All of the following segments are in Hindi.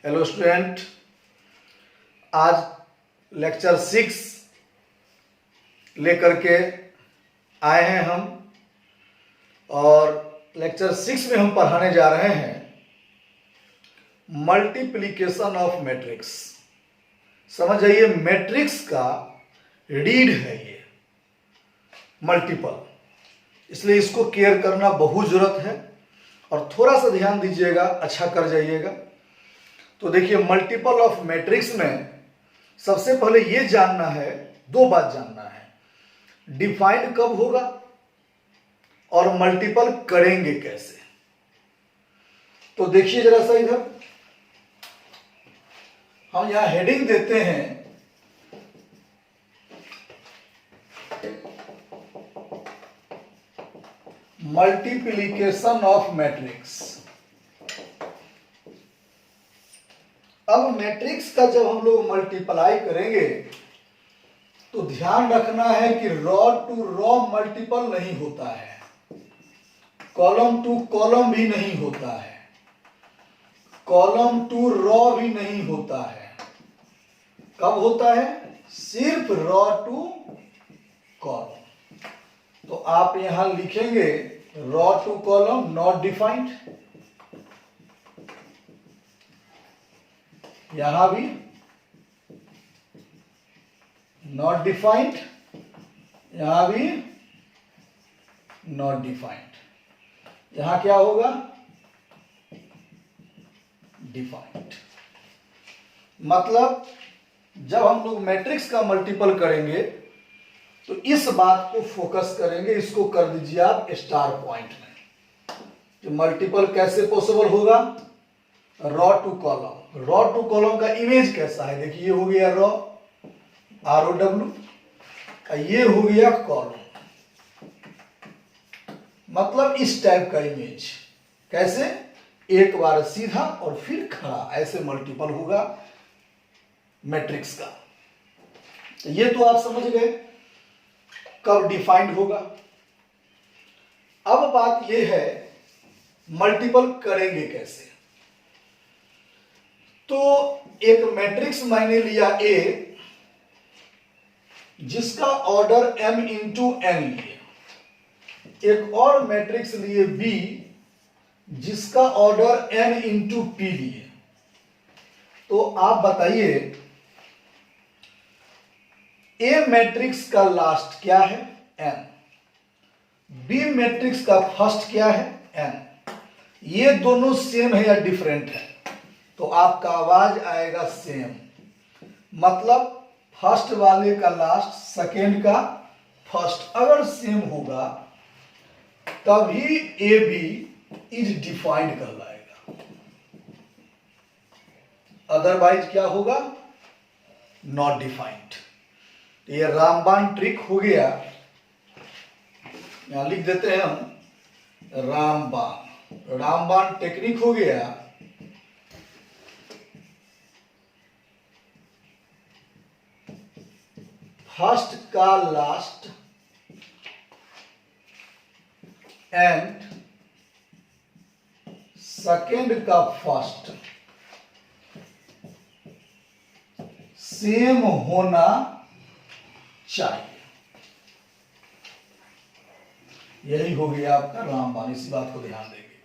हेलो स्टूडेंट, आज लेक्चर 6 लेकर के आए हैं हम। और लेक्चर 6 में हम पढ़ाने जा रहे हैं मल्टीप्लिकेशन ऑफ मैट्रिक्स। समझ जाइए, मैट्रिक्स का रीड है ये मल्टीपल, इसलिए इसको केयर करना बहुत जरूरत है और थोड़ा सा ध्यान दीजिएगा, अच्छा कर जाइएगा। तो देखिए, मल्टीपल ऑफ मैट्रिक्स में सबसे पहले ये जानना है, दो बात जानना है, डिफाइंड कब होगा और मल्टीपल करेंगे कैसे। तो देखिए जरा सा, इधर हम यहां हेडिंग देते हैं मल्टीप्लिकेशन ऑफ मैट्रिक्स। अब मैट्रिक्स का जब हम लोग मल्टीप्लाई करेंगे तो ध्यान रखना है कि रॉ टू रॉ मल्टीपल नहीं होता है, कॉलम टू कॉलम भी नहीं होता है, कॉलम टू रॉ भी नहीं होता है। कब होता है? सिर्फ रॉ टू कॉलम। तो आप यहां लिखेंगे row to column not defined, यहां भी नॉट डिफाइंड, यहां भी नॉट डिफाइंड। यहां क्या होगा? डिफाइंड। मतलब जब हम लोग मैट्रिक्स का मल्टीपल करेंगे तो इस बात को फोकस करेंगे, इसको कर दीजिए आप स्टार पॉइंट में कि मल्टीपल कैसे पॉसिबल होगा। Row to column, row to column का इमेज कैसा है? देखिए, ये हो गया रॉ, ROW, ये हो गया कॉलम। मतलब इस टाइप का इमेज कैसे? एक बार सीधा और फिर खड़ा, ऐसे मल्टीपल होगा मैट्रिक्स का। ये तो आप समझ गए कब डिफाइंड होगा। अब बात यह है मल्टीपल करेंगे कैसे। तो एक मैट्रिक्स मैंने लिया A, जिसका ऑर्डर m इंटू n लिए। एक और मैट्रिक्स लिए B, जिसका ऑर्डर n इंटू p लिए। तो आप बताइए, A मैट्रिक्स का लास्ट क्या है? n। B मैट्रिक्स का फर्स्ट क्या है? n। ये दोनों सेम है या डिफरेंट है? तो आपका आवाज आएगा सेम। मतलब फर्स्ट वाले का लास्ट, सेकेंड का फर्स्ट अगर सेम होगा तभी ए बी इज डिफाइंड कहलाएगा, अदरवाइज क्या होगा? Not defined. ये रामबाण ट्रिक हो गया, यहां लिख देते हैं हम रामबाण, रामबाण टेक्निक हो गया। फर्स्ट का लास्ट एंड सेकेंड का फर्स्ट सेम होना चाहिए। यही हो गया आपका रामबाण। इसी बात को ध्यान देंगे।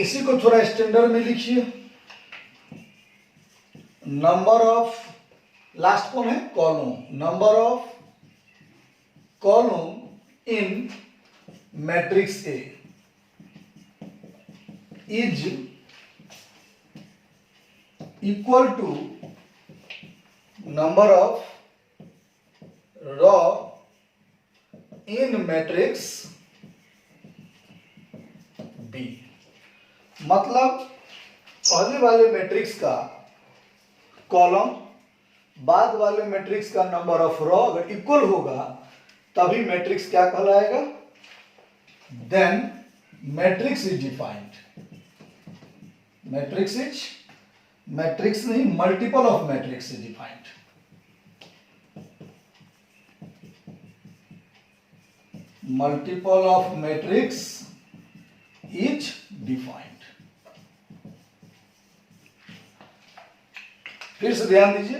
इसी को थोड़ा स्टैंडर्ड में लिखिए। नंबर ऑफ, लास्ट कौन है? Column. Number of column in matrix A is equal to number of row in matrix B. मतलब पहले वाले मैट्रिक्स का कॉलम, बाद वाले मैट्रिक्स का नंबर ऑफ रॉ अगर इक्वल होगा तभी मैट्रिक्स क्या कहलाएगा? Then matrix is defined. Matrix नहीं, multiple of matrix is defined. Multiple of matrix is defined. फिर से ध्यान दीजिए,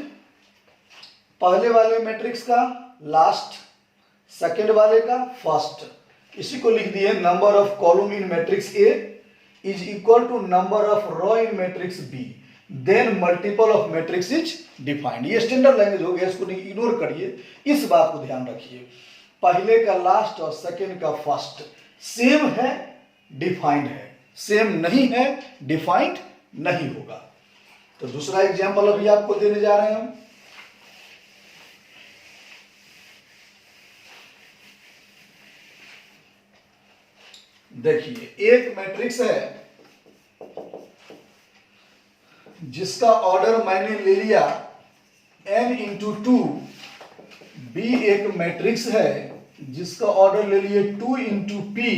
पहले वाले मैट्रिक्स का लास्ट, सेकेंड वाले का फर्स्ट, इसी को लिख दिए number of column in matrix A is equal to number of row in matrix B, then multiple of matrix is defined. ये स्टैंडर्ड लैंग्वेज हो गया, इसको इग्नोर करिए, इस बात को ध्यान रखिए। पहले का लास्ट और सेकेंड का फर्स्ट सेम है, डिफाइंड है, सेम नहीं है, डिफाइंड नहीं होगा। तो दूसरा एग्जांपल अभी आपको देने जा रहे हैं हम। देखिए, एक मैट्रिक्स है जिसका ऑर्डर मैंने ले लिया n इंटू 2, बी एक मैट्रिक्स है जिसका ऑर्डर ले लिए 2 इंटू पी।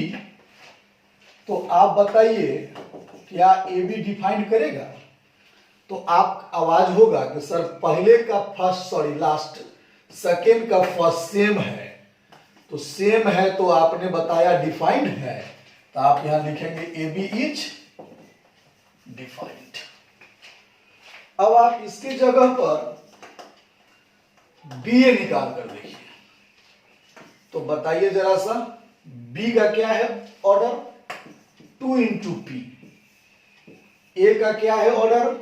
तो आप बताइए क्या ए बी डिफाइंड करेगा? तो आप आवाज होगा कि सर पहले का फर्स्ट, सॉरी लास्ट, सेकेंड का फर्स्ट सेम है, तो सेम है तो आपने बताया डिफाइंड है, तो आप यहां लिखेंगे ए बी इज डिफाइंड। अब आप इसकी जगह पर बी ए निकाल कर देखिए, तो बताइए जरा सा बी का क्या है ऑर्डर? 2 into P. ए का क्या है ऑर्डर?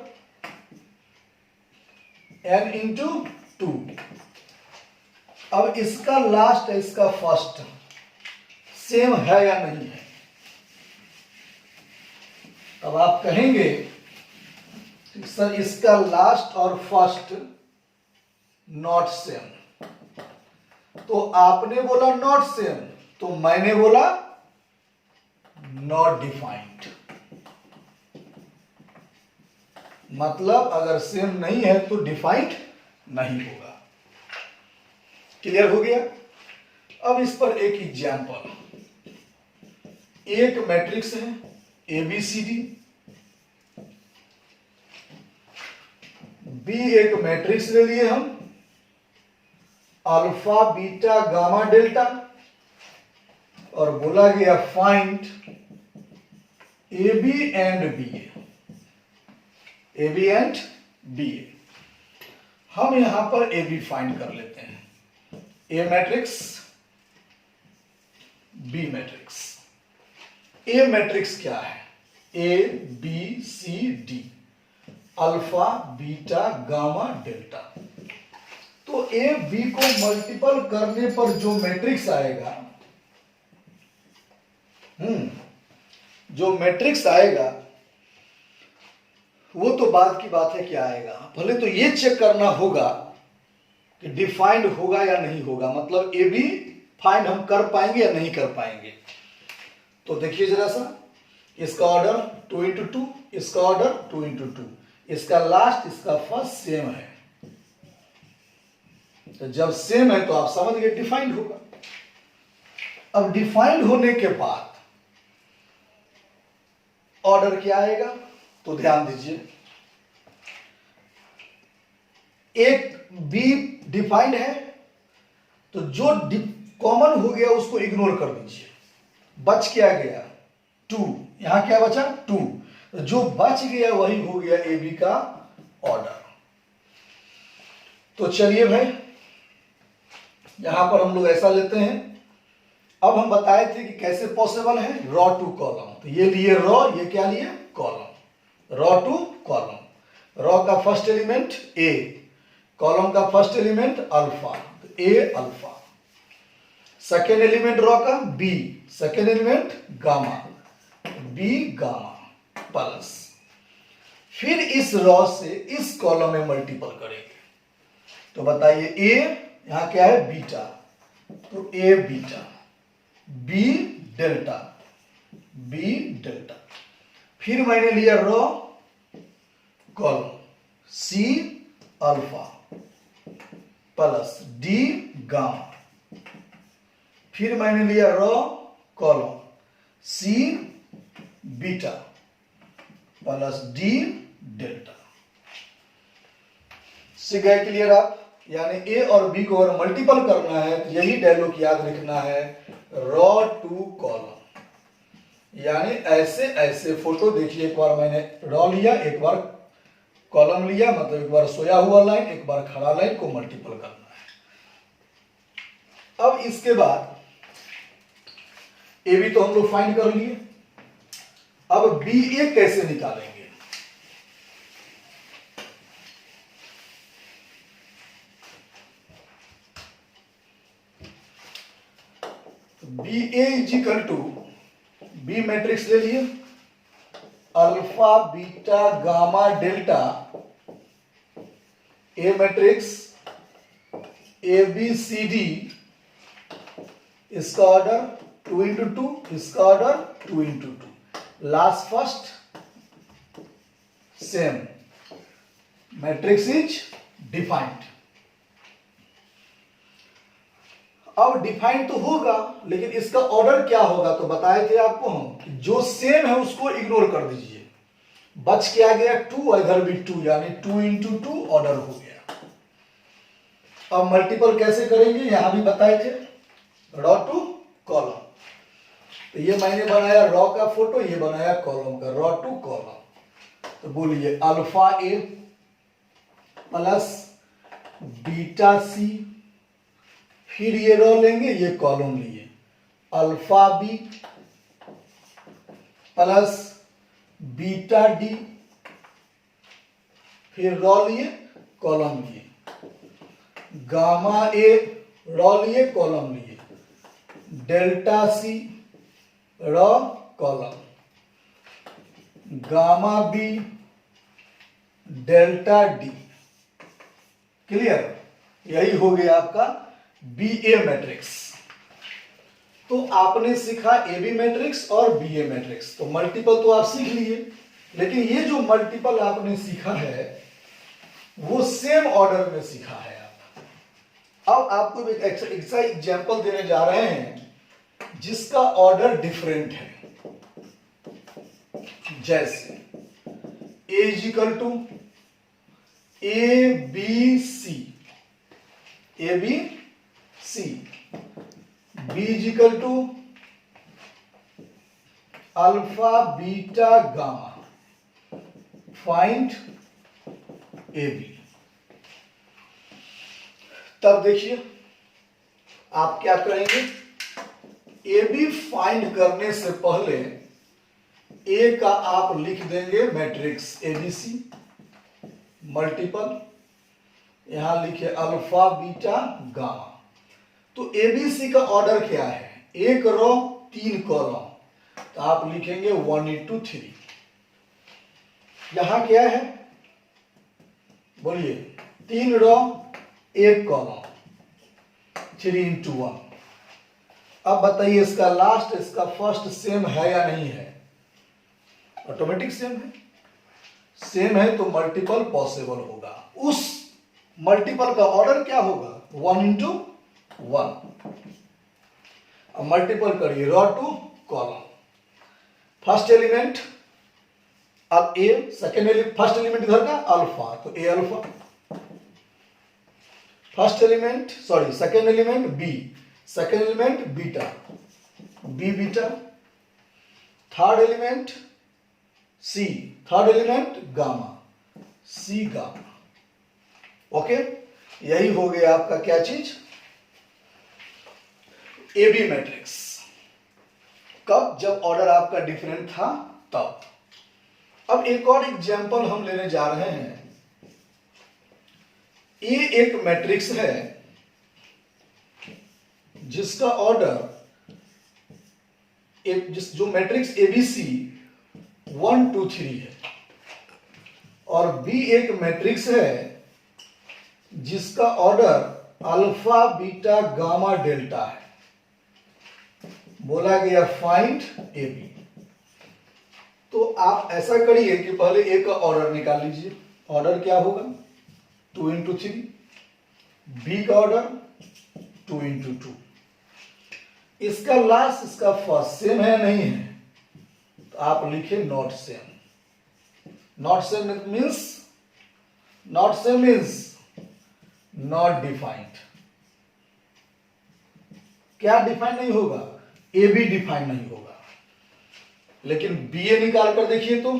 n into 2। अब इसका लास्ट है, इसका फर्स्ट सेम है या नहीं है? अब आप कहेंगे सर इसका लास्ट और फर्स्ट नॉट सेम, तो आपने बोला नॉट सेम, तो मैंने बोला नॉट डिफाइंड। मतलब अगर सेम नहीं है तो डिफाइंड नहीं होगा। क्लियर हो गया? अब इस पर एक एग्जांपल, एक मैट्रिक्स है ABCD, बी एक मैट्रिक्स ले लिए हम अल्फा बीटा गामा डेल्टा, और बोला गया find A B and B A, A B and B A. हम यहां पर ए बी फाइंड कर लेते हैं, A matrix B matrix. A matrix क्या है? A B C D, alpha beta gamma delta. तो ए बी को मल्टीपल करने पर जो मैट्रिक्स आएगा, जो मैट्रिक्स आएगा वो तो बाद की बात है क्या आएगा। पहले तो ये चेक करना होगा कि डिफाइंड होगा या नहीं होगा, मतलब ए बी फाइंड हम कर पाएंगे या नहीं कर पाएंगे। तो देखिए जरा सा, इसका ऑर्डर 2 इंटू 2, इसका ऑर्डर 2 इंटू 2, इसका लास्ट इसका फर्स्ट सेम है। तो जब सेम है तो आप समझ गए डिफाइंड होगा। अब डिफाइंड होने के बाद ऑर्डर क्या आएगा? तो ध्यान दीजिए, एक बी डिफाइंड है तो जो कॉमन हो गया उसको इग्नोर कर दीजिए, बच क्या गया? 2। यहां क्या बचा? 2। तो जो बच गया वही हो गया ए बी का ऑर्डर। तो चलिए भाई, यहां पर हम लोग ऐसा लेते हैं, अब हम बताए थे कि कैसे पॉसिबल है रॉ टू कॉलम। तो ये लिए रॉ, ये क्या लिए? Column. Row to column, row का फर्स्ट एलिमेंट ए, कॉलम का फर्स्ट एलिमेंट अल्फा, तो A alpha. Second element row का B, second element gamma, B gamma plus. फिर इस रॉ से इस कॉलम में मल्टीपल करेंगे, तो बताइए ए यहां क्या है? बीटा, तो A beta, B delta, B delta. फिर मैंने लिया row column, C alpha plus D gamma. फिर मैंने लिया row column, C beta plus D delta. सीख गए? क्लियर आप? यानी ए और बी को अगर मल्टीपल करना है तो यही डायलॉग याद रखना है, रॉ टू कॉलम। यानी ऐसे ऐसे फोटो देखिए, एक बार मैंने रॉ लिया, एक बार कॉलम लिया मतलब एक बार सोया हुआ लाइन, एक बार खड़ा लाइन को मल्टीपल करना है। अब इसके बाद ए बी तो हम लोग फाइंड कर लिए, अब बी ए कैसे निकालेंगे? B A is equal to, B matrix ले लिए, alpha beta gamma delta, A matrix A B C D, इसका ऑर्डर 2 इंटू 2, इसका order 2 into 2, last first same, matrix is defined. अब डिफाइंड तो होगा लेकिन इसका ऑर्डर क्या होगा? तो बताए थे आपको हम, जो सेम है उसको इग्नोर कर दीजिए, बच क्या गया 2, इधर भी 2, यानी 2 इंटू 2 ऑर्डर हो गया। अब मल्टीपल कैसे करेंगे यहां भी बताए थे, रॉ टू कॉलम। तो ये मैंने बनाया रॉ का फोटो, ये बनाया कॉलम का, रॉ टू कॉलम। तो बोलिए alpha A plus beta C, फिर ये रॉ लेंगे, ये कॉलम लिए, alpha B plus beta D, फिर रॉ लिए कॉलम लिए, गामा ए रॉ लिए कॉलम लिए, delta C row column, gamma B delta D. Clear? यही हो गया आपका बी ए मैट्रिक्स। तो आपने सीखा ए बी मैट्रिक्स और बी ए मैट्रिक्स। तो मल्टीपल तो आप सीख लिए, लेकिन ये जो मल्टीपल आपने सीखा है वो सेम ऑर्डर में सीखा है आप। अब आपको एक एक्स्ट्रा एग्जांपल देने जा रहे हैं जिसका ऑर्डर डिफरेंट है। जैसे A is equal to A B C, A B C, B is equal to alpha beta gamma, find A B. तब देखिए आप क्या करेंगे, ए बी फाइंड करने से पहले ए का आप लिख देंगे matrix A B C, multiple, यहां लिखे अल्फा बीटा गामा। तो एबीसी का ऑर्डर क्या है? एक रो 3 कॉलम, तो आप लिखेंगे 1 इंटू 3। यहां क्या है बोलिए, 3 रो 1 कॉलम, 3 इंटू 1। अब बताइए इसका लास्ट इसका फर्स्ट सेम है या नहीं है? ऑटोमेटिक सेम है। सेम है तो मल्टीपल पॉसिबल होगा। उस मल्टीपल का ऑर्डर क्या होगा? 1 इंटू 1। अब मल्टीपल करिए row to column. First element अब A, second element, first element इधर का अल्फा, तो A alpha. First element sorry second element B, second element beta, B beta. Third element C, third element gamma, C gamma. Okay, यही हो गया आपका क्या चीज? A B matrix. कब? जब ऑर्डर आपका डिफरेंट था तब। अब एक और एग्जांपल हम लेने जा रहे हैं। ए एक मैट्रिक्स है जिसका ऑर्डर जो मैट्रिक्स एबीसी 1 2 3 है, और बी एक मैट्रिक्स है जिसका order alpha beta gamma delta है। बोला गया फाइंड ए बी। तो आप ऐसा करिए कि पहले ए का ऑर्डर निकाल लीजिए। ऑर्डर क्या होगा? 2 इंटू 3। बी का ऑर्डर 2 इंटू 2। इसका लास्ट इसका फर्स्ट सेम है नहीं है? तो आप लिखे not same. Not same means not defined. क्या डिफाइन नहीं होगा? ए बी डिफाइन नहीं होगा। लेकिन बी ए निकाल कर देखिए तो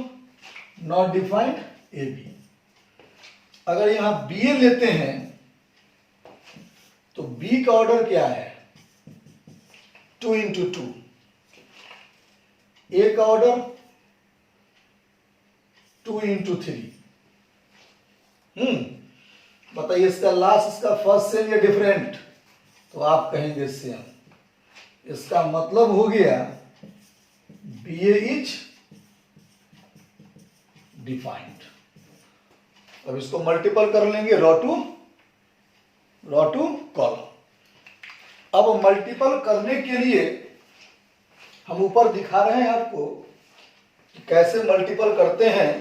नॉट डिफाइंड ए बी। अगर यहां बी ए लेते हैं तो बी का ऑर्डर क्या है 2 इंटू 2, ए का ऑर्डर 2 इंटू 3। बताइए इसका लास्ट इसका फर्स्ट सेम या डिफरेंट? तो आप कहेंगे सेम। इसका मतलब हो गया बी ए इज डिफाइंड। अब इसको मल्टीपल कर लेंगे रॉ टू कॉलम। अब मल्टीपल करने के लिए हम ऊपर दिखा रहे हैं आपको कि कैसे मल्टीपल करते हैं।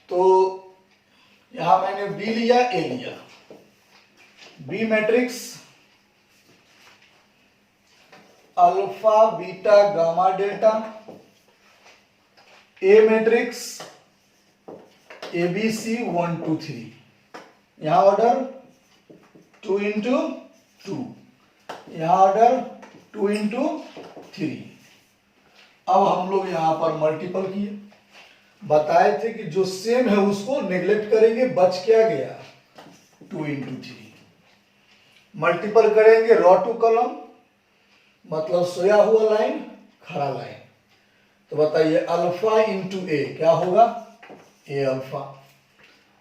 तो यहां मैंने बी लिया, ए लिया। B matrix alpha beta gamma delta, A matrix A B C 1 2 3। यहां ऑर्डर 2 इंटू 2, यहां ऑर्डर 2 इंटू 3। अब हम लोग यहां पर मल्टीपल किए, बताए थे कि जो सेम है उसको नेग्लेक्ट करेंगे, बच क्या गया 2 इंटू 3। मल्टीपल करेंगे रॉ टू कॉलम, मतलब सोया हुआ लाइन, खड़ा लाइन। तो बताइए अल्फा इंटू ए क्या होगा, ए अल्फा।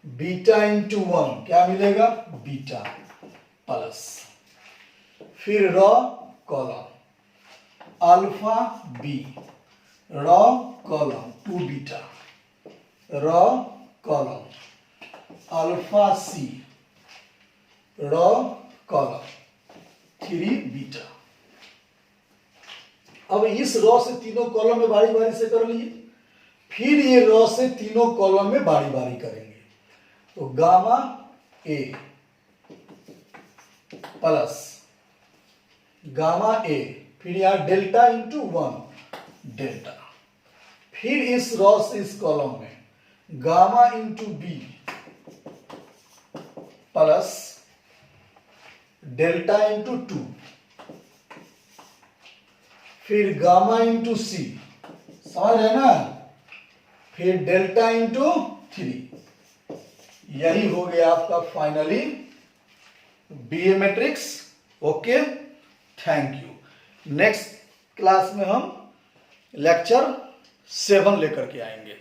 बीटा इंटू 1 क्या मिलेगा, बीटा प्लस। फिर row column alpha B, row column 2 beta, row column alpha C, row column 3 beta. अब इस रॉ से तीनों कॉलम में बारी बारी से कर लिए, फिर ये रॉ से तीनों कॉलम में बारी बारी करेंगे। तो गामा ए प्लस गामा ए, फिर यहां डेल्टा इंटू 1 डेल्टा। फिर इस रॉ से इस कॉलम में gamma into B plus delta into 2, फिर गामा इंटू सी, समझ रहे ना, फिर डेल्टा इंटू 3। यही हो गया आपका finally B A matrix. Okay, thank you. Next class में हम लेक्चर 7 लेकर के आएंगे।